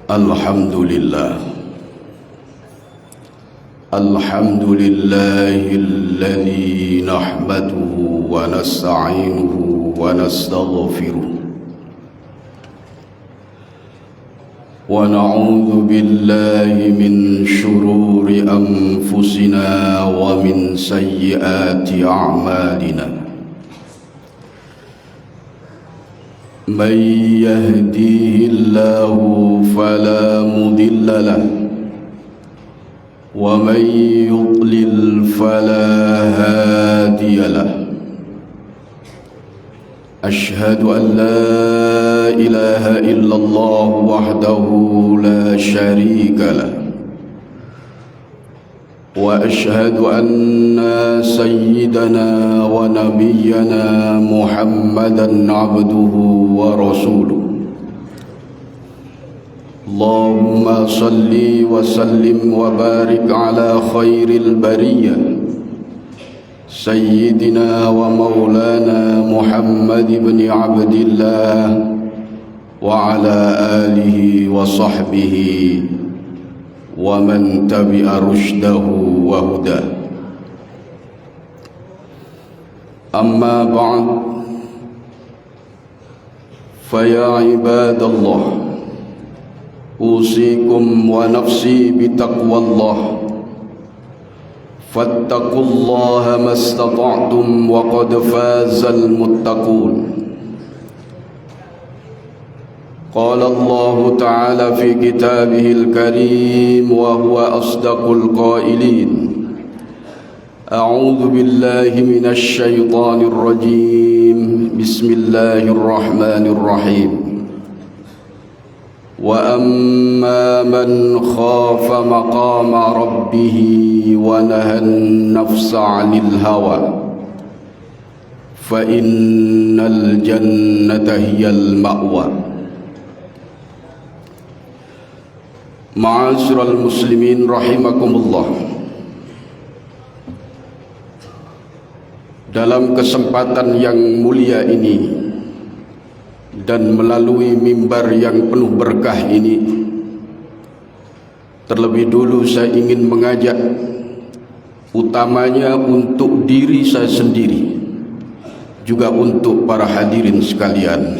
Alhamdulillah alladzi nahmaduhu wa nasta'inuhu wa nastaghfiruh wa na'udzu billahi min shururi anfusina wa min sayyiati a'malina. من يهديه الله فلا مضل له ومن يضلل فلا هادي له. أشهد أن لا إله إلا الله وحده لا شريك له وأشهد أن سيدنا ونبينا محمدا عبده ورسوله. اللهم صل وسلم وبارك على خير البرية سيدنا ومولانا محمد بن عبد الله وعلى آله وصحبه ومن تبع رشده وهداه. أما بعد فيا عباد الله أوصيكم ونفسي بتقوى الله فاتقوا الله ما استطعتم وقد فاز المتقون. قال الله تعالى في كتابه الكريم وهو أصدق القائلين: أعوذ بالله من الشيطان الرجيم بسم الله الرحمن الرحيم. وأما من خاف مقام ربه ونهى النفس عن الهوى فإن الجنة هي المأوى. Ma'asyiral muslimin rahimakumullah. Dalam kesempatan yang mulia ini dan melalui mimbar yang penuh berkah ini, terlebih dulu saya ingin mengajak utamanya untuk diri saya sendiri, juga untuk para hadirin sekalian.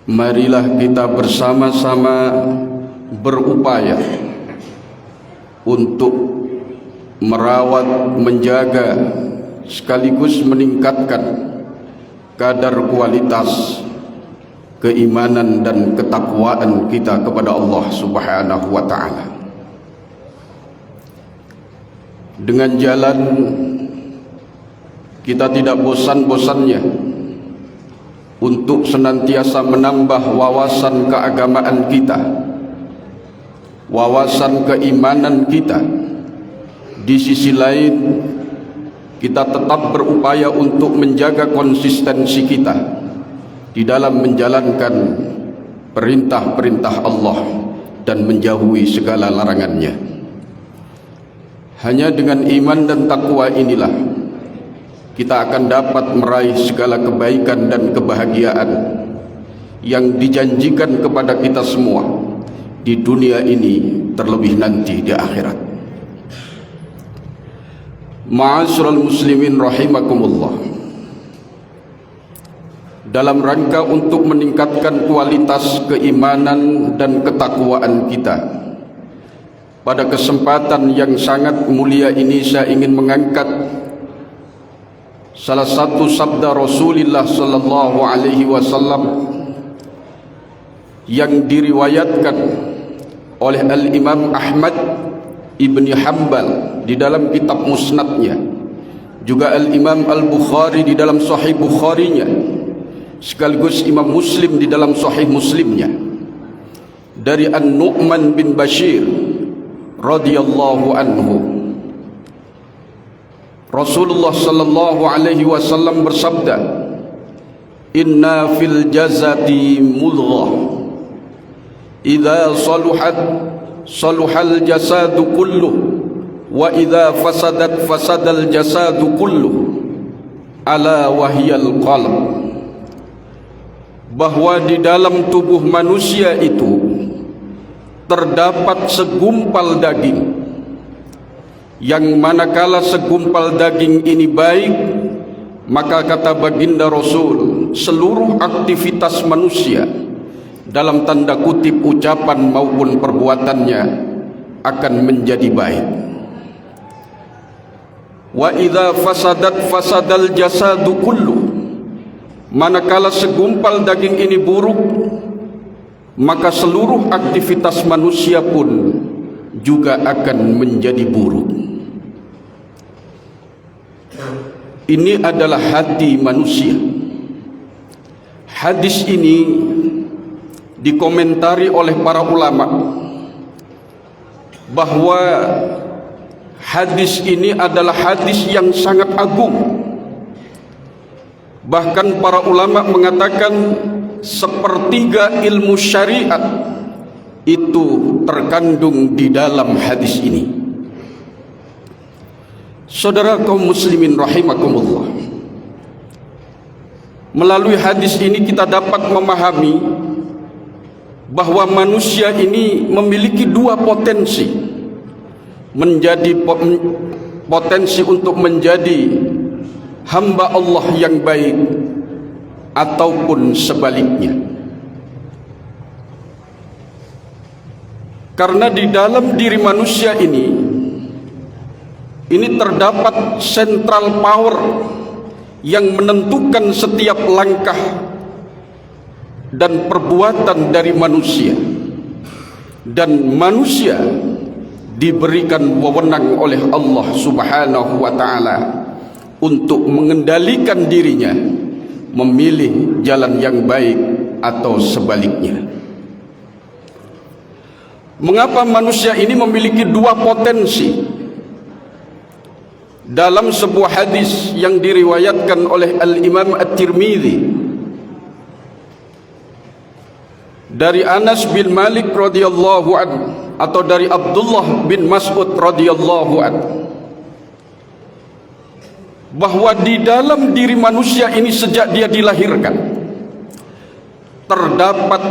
Marilah kita bersama-sama berupaya untuk merawat, menjaga, sekaligus meningkatkan kadar kualitas keimanan dan ketakwaan kita kepada Allah Subhanahu wa ta'ala. Dengan jalan kita tidak bosan-bosannya untuk senantiasa menambah wawasan keagamaan kita, wawasan keimanan kita. Di sisi lain, kita tetap berupaya untuk menjaga konsistensi kita di dalam menjalankan perintah-perintah Allah dan menjauhi segala larangannya. Hanya dengan iman dan takwa inilah kita akan dapat meraih segala kebaikan dan kebahagiaan yang dijanjikan kepada kita semua di dunia ini, terlebih nanti di akhirat. Ma'asyiral muslimin rahimakumullah. Dalam rangka untuk meningkatkan kualitas keimanan dan ketakwaan kita, pada kesempatan yang sangat mulia ini saya ingin mengangkat salah satu sabda Rasulullah sallallahu alaihi wasallam yang diriwayatkan oleh Al-Imam Ahmad Ibni Hanbal di dalam kitab Musnadnya, juga Al-Imam Al-Bukhari di dalam Sahih Bukharinya, sekaligus Imam Muslim di dalam Sahih Muslimnya, dari An-Nu'man bin Bashir radhiyallahu anhu. Rasulullah sallallahu alaihi wasallam bersabda, "Inna fil jazati mudghah, idza saluhat saluhal jasadu kulluh, wa idza fasadat fasadal jasadu kulluh, ala wahyal qalb." bahwa di dalam tubuh manusia itu terdapat segumpal daging, yang manakala segumpal daging ini baik, maka kata baginda Rasul, seluruh aktivitas manusia dalam tanda kutip ucapan maupun perbuatannya akan menjadi baik. Wa idza fasadat fasadal jasadu kullu, manakala segumpal daging ini buruk, maka seluruh aktivitas manusia pun juga akan menjadi buruk. Ini adalah hati manusia. Hadis ini dikomentari oleh para ulama bahwa hadis ini adalah hadis yang sangat agung. Bahkan para ulama mengatakan sepertiga ilmu syariat itu terkandung di dalam hadis ini. Saudara kaum muslimin rahimakumullah, melalui hadis ini kita dapat memahami bahwa manusia ini memiliki dua potensi, menjadi potensi untuk menjadi hamba Allah yang baik ataupun sebaliknya. Karena di dalam diri manusia ini terdapat central power yang menentukan setiap langkah dan perbuatan dari manusia, dan manusia diberikan wewenang oleh Allah Subhanahu wa ta'ala untuk mengendalikan dirinya, memilih jalan yang baik atau sebaliknya. Mengapa manusia ini memiliki dua potensi? Dalam sebuah hadis yang diriwayatkan oleh Al-Imam At-Tirmidzi dari Anas bin Malik radhiyallahu anhu, atau dari Abdullah bin Mas'ud radhiyallahu anhu, bahwa di dalam diri manusia ini sejak dia dilahirkan terdapat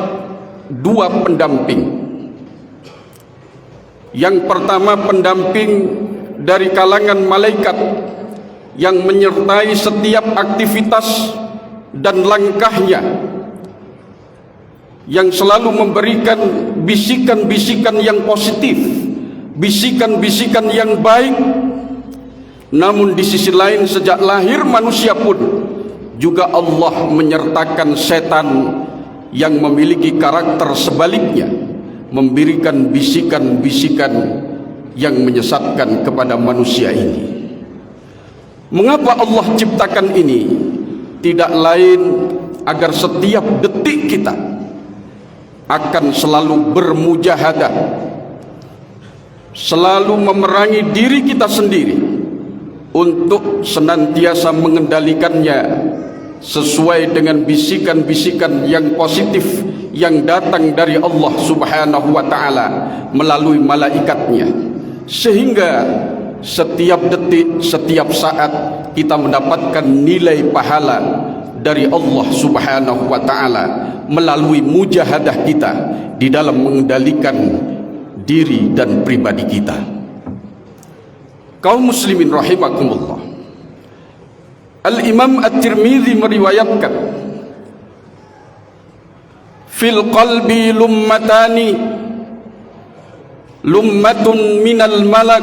dua pendamping. Yang pertama, pendamping dari kalangan malaikat yang menyertai setiap aktivitas dan langkahnya, yang selalu memberikan bisikan-bisikan yang positif, bisikan-bisikan yang baik. Namun di sisi lain, sejak lahir manusia pun juga Allah menyertakan setan yang memiliki karakter sebaliknya, memberikan bisikan-bisikan yang menyesatkan kepada manusia ini. Mengapa Allah ciptakan ini? Tidak lain agar setiap detik kita akan selalu bermujahadah, selalu memerangi diri kita sendiri untuk senantiasa mengendalikannya sesuai dengan bisikan-bisikan yang positif yang datang dari Allah Subhanahu wa ta'ala melalui malaikatnya, sehingga setiap detik, setiap saat kita mendapatkan nilai pahala dari Allah Subhanahu wa ta'ala melalui mujahadah kita di dalam mengendalikan diri dan pribadi kita. Kaum muslimin rahimakumullah, Al-Imam At-Tirmidzi meriwayatkan, fil qalbi lummatani, lummatun minal malak,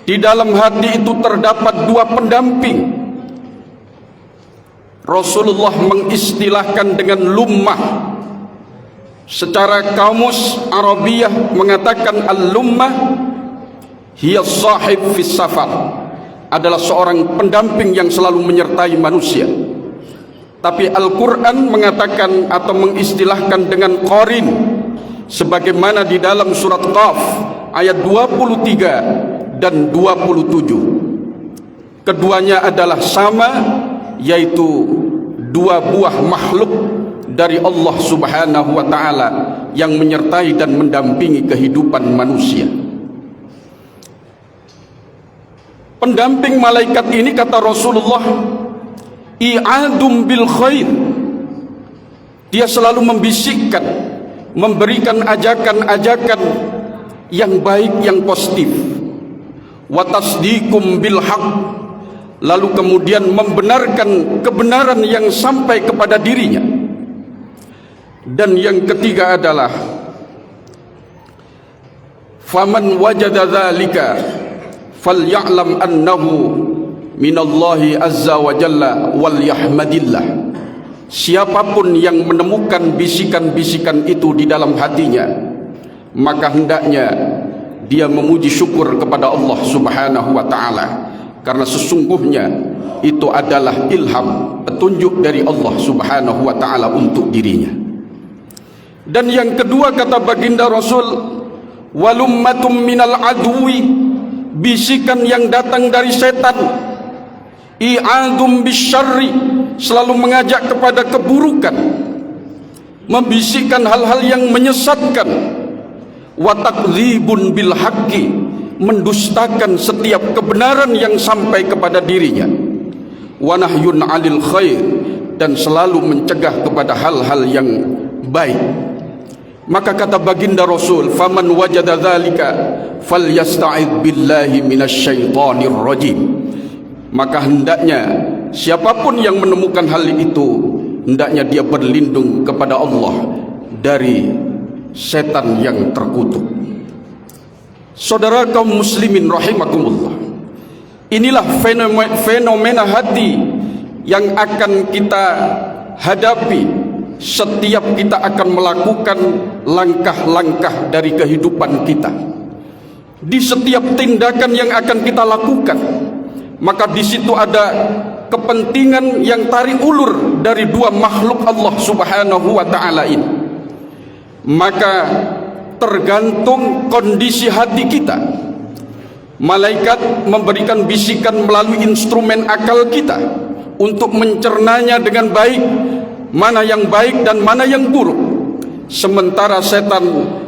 di dalam hati itu terdapat dua pendamping. Rasulullah mengistilahkan dengan lummah. Secara kamus Arabiyah mengatakan al-lummah hiya sahib fis safar, adalah seorang pendamping yang selalu menyertai manusia. Tapi Al-Quran mengatakan atau mengistilahkan dengan qarin, sebagaimana di dalam surat Qaf ayat 23 dan 27. Keduanya adalah sama, yaitu dua buah makhluk dari Allah Subhanahu wa ta'ala yang menyertai dan mendampingi kehidupan manusia. Pendamping malaikat ini, kata Rasulullah, i'adum bil khair, Dia selalu membisikkan, memberikan ajakan-ajakan yang baik, yang positif. Wa tasdiqum bil haq, lalu kemudian membenarkan kebenaran yang sampai kepada dirinya. Dan yang ketiga adalah faman wajada dzalika falya'lam annahu minallahi azza wa jalla wal yahmadillah. Siapapun yang menemukan bisikan-bisikan itu di dalam hatinya, maka hendaknya dia memuji syukur kepada Allah Subhanahu wa taala, karena sesungguhnya itu adalah ilham, petunjuk dari Allah Subhanahu wa taala untuk dirinya. Dan yang kedua kata baginda Rasul, walummatum minal adwi, bisikan yang datang dari setan, i'adum bisyarri, selalu mengajak kepada keburukan, membisikkan hal-hal yang menyesatkan, wa takdzibun bil haqqi, mendustakan setiap kebenaran yang sampai kepada dirinya, wa nahyun 'anil khair, dan selalu mencegah kepada hal-hal yang baik. Maka kata baginda Rasul, faman wajada dzalika falyasta'id billahi minasyaitonir rajim. Maka hendaknya siapapun yang menemukan hal itu, hendaknya dia berlindung kepada Allah dari setan yang terkutuk. Saudara kaum muslimin rahimakumullah, inilah fenomena hati yang akan kita hadapi setiap kita akan melakukan langkah-langkah dari kehidupan kita. Di setiap tindakan yang akan kita lakukan, maka di situ ada kepentingan yang tarik ulur dari dua makhluk Allah Subhanahu wa taala ini. Maka tergantung kondisi hati kita. Malaikat memberikan bisikan melalui instrumen akal kita untuk mencernanya dengan baik, mana yang baik dan mana yang buruk. Sementara setan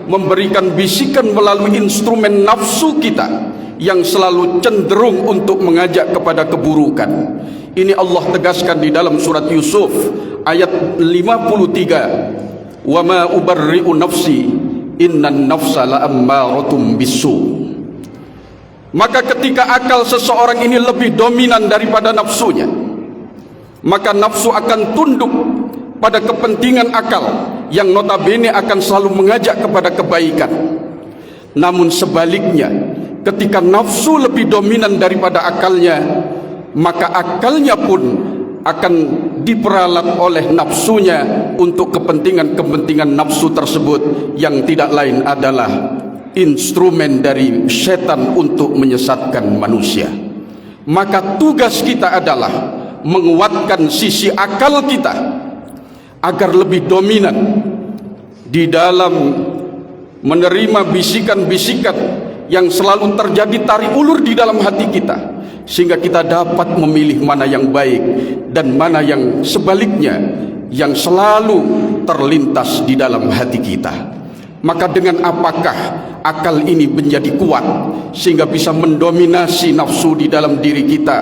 memberikan bisikan melalui instrumen nafsu kita yang selalu cenderung untuk mengajak kepada keburukan. Ini Allah tegaskan di dalam surat Yusuf ayat 53, wa ma ubarri'u nafsi innan nafsa la'ammaratum bisu. Maka ketika akal seseorang ini lebih dominan daripada nafsunya, maka nafsu akan tunduk pada kepentingan akal yang notabene akan selalu mengajak kepada kebaikan. Namun sebaliknya, ketika nafsu lebih dominan daripada akalnya, maka akalnya pun akan diperalat oleh nafsunya untuk kepentingan-kepentingan nafsu tersebut yang tidak lain adalah instrumen dari setan untuk menyesatkan manusia. Maka tugas kita adalah menguatkan sisi akal kita agar lebih dominan di dalam menerima bisikan-bisikan yang selalu terjadi tarik ulur di dalam hati kita, sehingga kita dapat memilih mana yang baik dan mana yang sebaliknya yang selalu terlintas di dalam hati kita. Maka dengan apakah akal ini menjadi kuat sehingga bisa mendominasi nafsu di dalam diri kita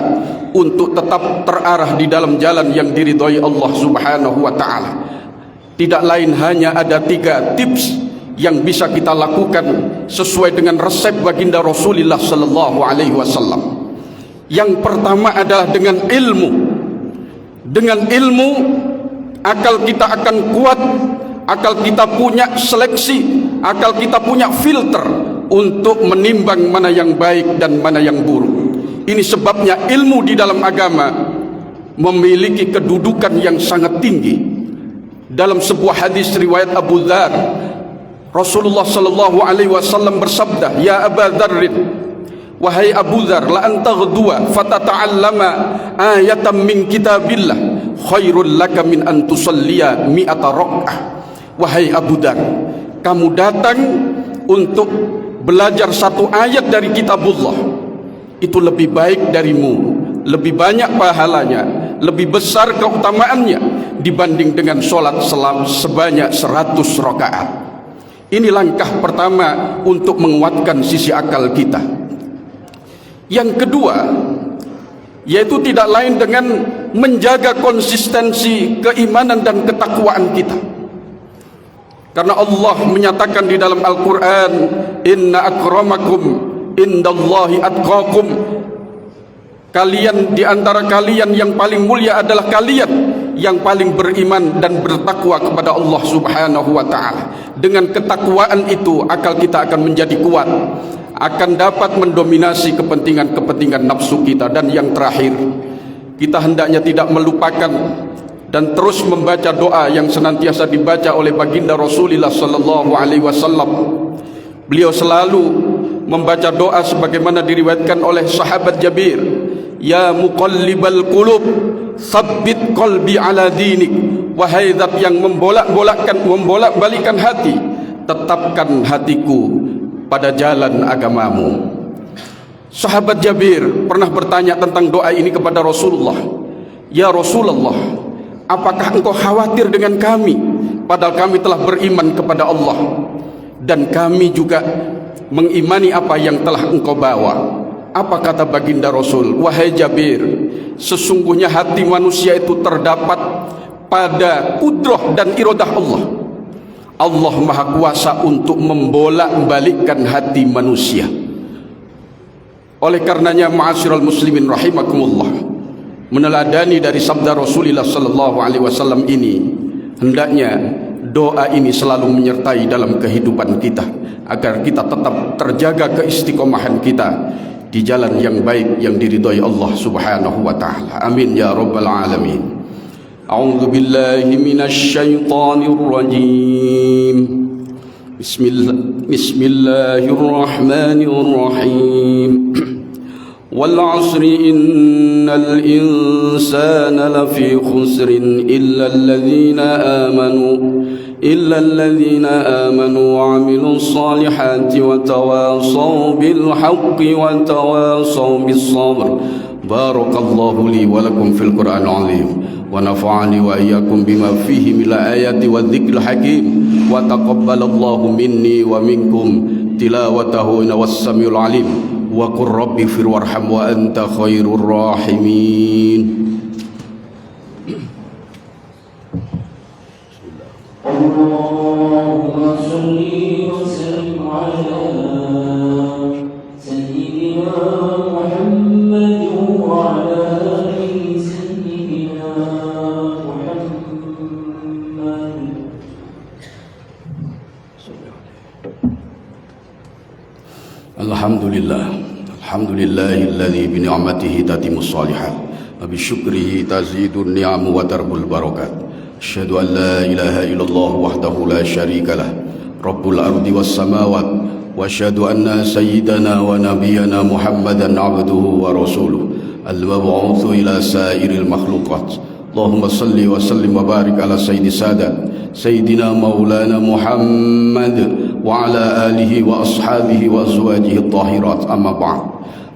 untuk tetap terarah di dalam jalan yang diridhai Allah Subhanahu wa taala? Tidak lain hanya ada 3 tips yang bisa kita lakukan sesuai dengan resep baginda Rasulullah sallallahu alaihi wasallam. Yang pertama adalah dengan ilmu. Dengan ilmu akal kita akan kuat, akal kita punya seleksi, akal kita punya filter untuk menimbang mana yang baik dan mana yang buruk. Ini sebabnya ilmu di dalam agama memiliki kedudukan yang sangat tinggi. Dalam sebuah hadis riwayat Abu Dzar, Rasulullah sallallahu alaihi wasallam bersabda, "Ya Aba Dzarrin, wahai Abu Dzar, la anta ghadwa fatata'allama ayatan min kitabillah khairul laka min an tusalliya mi'ata rak'ah." Wahai Abu Dzar, kamu datang untuk belajar satu ayat dari kitabullah, itu lebih baik darimu, lebih banyak pahalanya, lebih besar keutamaannya dibanding dengan sholat sebanyak 100 rakaat. Ini langkah pertama untuk menguatkan sisi akal kita. Yang kedua, yaitu tidak lain dengan menjaga konsistensi keimanan dan ketakwaan kita. Karena Allah menyatakan di dalam Al-Quran, inna akramakum indallahi atqakum. Kalian, di antara kalian yang paling mulia adalah kalian yang paling beriman dan bertakwa kepada Allah Subhanahu wa ta'ala. Dengan ketakwaan itu akal kita akan menjadi kuat, akan dapat mendominasi kepentingan-kepentingan nafsu kita. Dan yang terakhir, kita hendaknya tidak melupakan dan terus membaca doa yang senantiasa dibaca oleh baginda Rasulullah sallallahu alaihi wasallam. Beliau selalu membaca doa sebagaimana diriwayatkan oleh sahabat Jabir, ya muqallibal qulub tsabbit qalbi ala dinik. Wahai zat yang membolak-balikan hati, tetapkan hatiku pada jalan agamamu. Sahabat Jabir pernah bertanya tentang doa ini kepada Rasulullah, ya Rasulullah, apakah engkau khawatir dengan kami, padahal kami telah beriman kepada Allah dan kami juga mengimani apa yang telah engkau bawa? Apa kata baginda Rasul? Wahai Jabir, sesungguhnya hati manusia itu terdapat pada kudrah dan iradah Allah. Allah Maha Kuasa untuk membolak-balikkan hati manusia. Oleh karenanya, ma'asyiral muslimin rahimakumullah, meneladani dari sabda Rasulullah sallallahu alaihi wasallam ini, hendaknya doa ini selalu menyertai dalam kehidupan kita agar kita tetap terjaga keistiqomahan kita di jalan yang baik yang diridhai Allah Subhanahu wa taala. Amin ya rabbal alamin. A'udzu billahi minasy syaithanir rajim. Bismillahirrahmanirrahim. Wal 'asri innal insana lafi khusrin illa alladhina amanu wa 'amilus salihati wa tawasaw bil haqqi wa tawasaw bis sabr. Barakallahu li wa lakum fil Qur'anil 'azim wa nafa'ani wa iyyakum bima fihi min ayati wa dzikril hakim wa taqabbalallahu minni wa minkum tilawatahu innahu was-samiul 'alim. Wa qur rabbi fir warham wa anta khairur rahimin. Allahumma shalli wa sallim ala sayyidina Muhammad wa ala ali sayyidina Muhammad. Alhamdulillahilladzi bi ni'matihi tatimmus shalihat wa bi syukrihi tazidun ni'am wa tarbul barakat. Asyhadu an la ilaha illallah wahdahu la syarika lah, rabbul ardi was samawat, wa asyhadu anna sayyidana wa nabiyyana Muhammadan abduhu wa rasuluh al-mab'utsu ila sairil makhluqat. Allahumma salli wa sallim wa barik ala sayyidi sadat sayyidina maulana Muhammad wa ala alihi wa ashabihi wa azwajihi at-tahirat. Amma ba'd.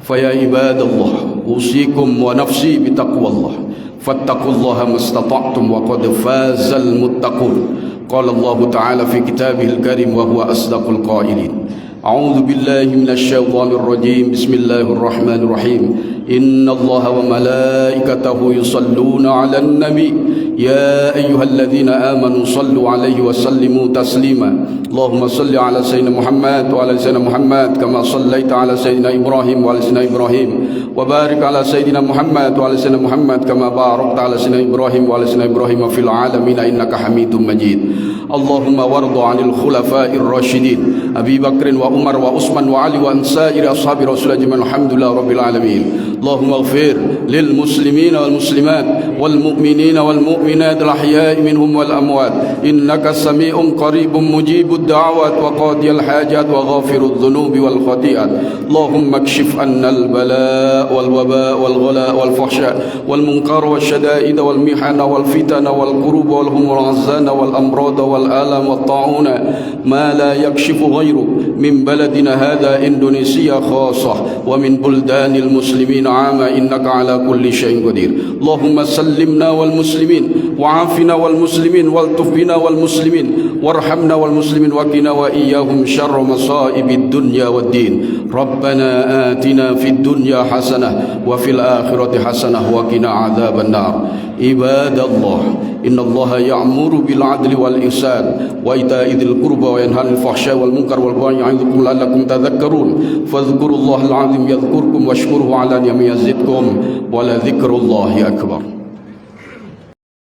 Fa ya ibadallah, usikum wa nafsi bi taqwallah. Fattaqullaha mastata'tum wa qad fazal muttaqun. Qala Allah Ta'ala fi kitabihil karim wa huwa asdaqul qailin. A'udzu billahi minasy syaithanir rajim. Bismillahirrahmanirrahim. Innallaha wa malaikatahu yusalluna 'alan nabi ya ayyuhalladzina amanu sallu 'alaihi wa sallimu taslima. Allahumma salli 'ala sayyidina Muhammad wa 'ala sayyidina Muhammad kama sallaita 'ala sayyidina Ibrahim wa 'ala sayyidina Ibrahim wa barik 'ala sayyidina Muhammad wa 'ala sayyidina Muhammad kama barakta 'ala sayyidina Ibrahim wa 'ala sayyidina Ibrahim fil 'alamin innaka Hamidum Majid. Allahumma warḍa 'anil khulafa'ir rasyidin Abi Bakr wa Umar wa Utsman wa Ali wa sa'iri ashabi Rasulillah jami'an. Alhamdulillah rabbil alamin. Allahumma ighfir lil muslimina wal muslimat wal mu'minina wal mu'minat al ahya'i minhum wal amwat innaka sami'un qaribun mujibud da'awat wa qadiyal hajat wa ghafirudz dzunubi wal khati'at. Allahumma kshif anna al bala' wal waba' wal ghala' wal fahsya' wal munkar wal shada'id wal mihana wal fitana wal qurub wal humur azana wal amrad wal alam wat ta'una ma la yakshifu ghayru min baladina hadha Indonesia khassah wa min buldanil muslimin العام إنك على كل شيء قدير. اللهم سلمنا والمسلمين وعافنا والمسلمين والطف بنا والمسلمين وارحمنا والمسلمين وقنا وإياهم شر مصائب الدنيا والدين. ربنا آتنا في الدنيا حسنة وفي الآخرة حسنة وقنا عذاب النار. عباد الله إن الله يأمر بالعدل والإحسان وإيتاء ذي القربى وينهى عن الفحشاء والمنكر والبغي يعظكم لعلكم تذكرون. فاذكروا الله العظيم يذكركم واشكروه على نعمه يزدكم ولذكر الله أكبر.